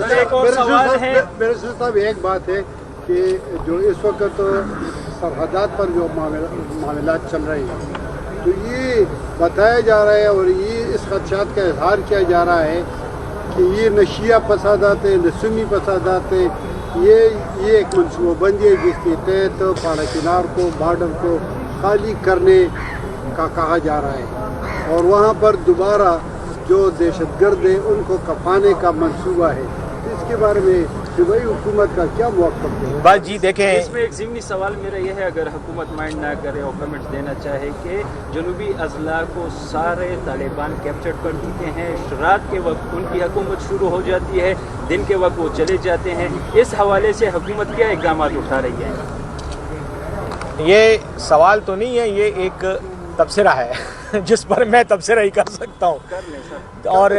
ایک اور سوال ہے میرے صاحب ایک بات ہے کہ جو اس وقت سرحدات پر جو معاملات چل رہے ہیں تو یہ بتایا جا رہا ہے اور یہ اس خدشات کا اظہار کیا جا رہا ہے کہ یہ نہ شیعہ فسادات ہیں نہ سنی فسادات ہیں، یہ ایک منصوبہ بندی ہے جس کے تحت پاڑا چنار کو بارڈر کو خالی کرنے کا کہا جا رہا ہے اور وہاں پر دوبارہ جو دہشت گرد ہیں ان کو کفانے کا منصوبہ ہے۔ اس کے بارے میں صوبائی حکومت کا کیا موقف ہے؟ بس جی دیکھیں، اس میں ایک ضمنی سوال میرا یہ ہے، اگر حکومت مائنڈ نہ کرے اور کمنٹس دینا چاہے کہ جنوبی اضلاع کو سارے طالبان کیپچر کر چکے ہیں، رات کے وقت ان کی حکومت شروع ہو جاتی ہے، دن کے وقت وہ چلے جاتے ہیں، اس حوالے سے حکومت کیا اقدامات اٹھا رہی ہے؟ یہ سوال تو نہیں ہے، یہ ایک تبصرہ ہے جس پر میں تبصرہ ہی کر سکتا ہوں۔ اور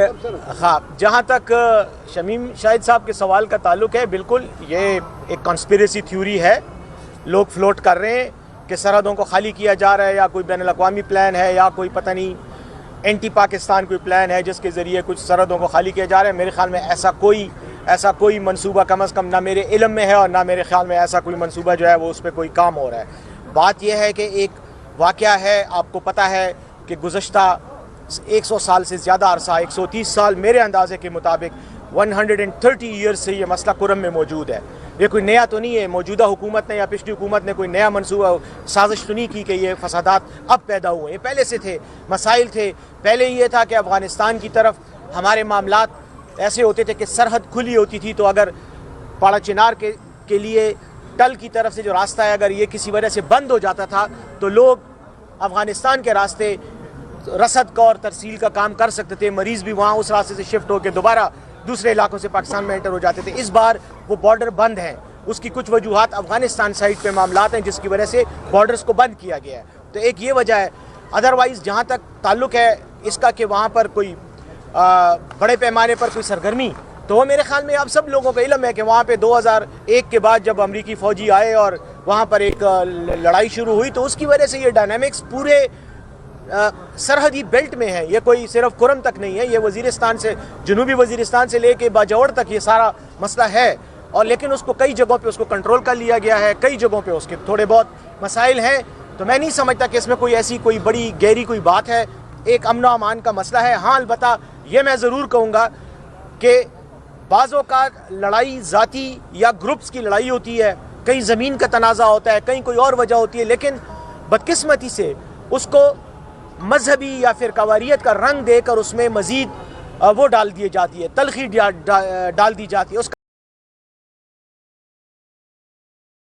ہاں، جہاں تک شمیم شاہد صاحب کے سوال کا تعلق ہے، بالکل یہ ایک کانسپیریسی تھیوری ہے، لوگ فلوٹ کر رہے ہیں کہ سرحدوں کو خالی کیا جا رہا ہے یا کوئی بین الاقوامی پلان ہے یا کوئی پتہ نہیں اینٹی پاکستان کوئی پلان ہے جس کے ذریعے کچھ سرحدوں کو خالی کیا جا رہا ہے۔ میرے خیال میں ایسا کوئی منصوبہ کم از کم نہ میرے علم میں ہے اور نہ میرے خیال میں ایسا کوئی منصوبہ جو ہے وہ اس پہ کوئی کام ہو رہا ہے۔ بات یہ ہے کہ ایک واقعہ ہے، آپ کو پتہ ہے کہ گزشتہ 100 سال سے زیادہ عرصہ، 130 سال میرے اندازے کے مطابق 130 ایئرز سے یہ مسئلہ کرم میں موجود ہے۔ یہ کوئی نیا تو نہیں ہے، موجودہ حکومت نے یا پچھلی حکومت نے کوئی نیا منصوبہ سازش تو نہیں کی کہ یہ فسادات اب پیدا ہوئے، یہ پہلے سے تھے، مسائل تھے۔ پہلے یہ تھا کہ افغانستان کی طرف ہمارے معاملات ایسے ہوتے تھے کہ سرحد کھلی ہوتی تھی تو اگر پاڑا چنار کے لیے ٹل کی طرف سے جو راستہ ہے اگر یہ کسی وجہ سے بند ہو جاتا تھا تو لوگ افغانستان کے راستے رسد کا اور ترسیل کا کام کر سکتے تھے، مریض بھی وہاں اس راستے سے شفٹ ہو کے دوبارہ دوسرے علاقوں سے پاکستان میں انٹر ہو جاتے تھے۔ اس بار وہ بارڈر بند ہیں، اس کی کچھ وجوہات افغانستان سائٹ پہ معاملات ہیں جس کی وجہ سے بارڈرز کو بند کیا گیا ہے، تو ایک یہ وجہ ہے۔ ادروائز جہاں تک تعلق ہے اس کا کہ وہاں پر کوئی بڑے پیمانے پر کوئی سرگرمی، تو وہ میرے خیال میں آپ سب لوگوں کا علم ہے کہ وہاں پہ 2001 کے بعد جب امریکی فوجی آئے اور وہاں پر ایک لڑائی شروع ہوئی تو اس کی وجہ سے یہ ڈائنامکس پورے سرحدی بیلٹ میں ہے، یہ کوئی صرف کرم تک نہیں ہے، یہ وزیرستان سے، جنوبی وزیرستان سے لے کے باجوڑ تک یہ سارا مسئلہ ہے، اور لیکن اس کو کئی جگہوں پہ اس کو کنٹرول کر لیا گیا ہے، کئی جگہوں پہ اس کے تھوڑے بہت مسائل ہیں، تو میں نہیں سمجھتا کہ اس میں کوئی ایسی کوئی بڑی گہری کوئی بات ہے، ایک امن و امان کا مسئلہ ہے۔ ہاں البتہ یہ میں ضرور کہوں گا کہ بعضوں کا لڑائی ذاتی یا گروپس کی لڑائی ہوتی ہے، کہیں زمین کا تنازع ہوتا ہے، کہیں کوئی اور وجہ ہوتی ہے، لیکن بدقسمتی سے اس کو مذہبی یا پھر قواریت کا رنگ دے کر اس میں مزید وہ ڈال دی جاتی ہے، تلخی ڈال دی جاتی ہے، اس کا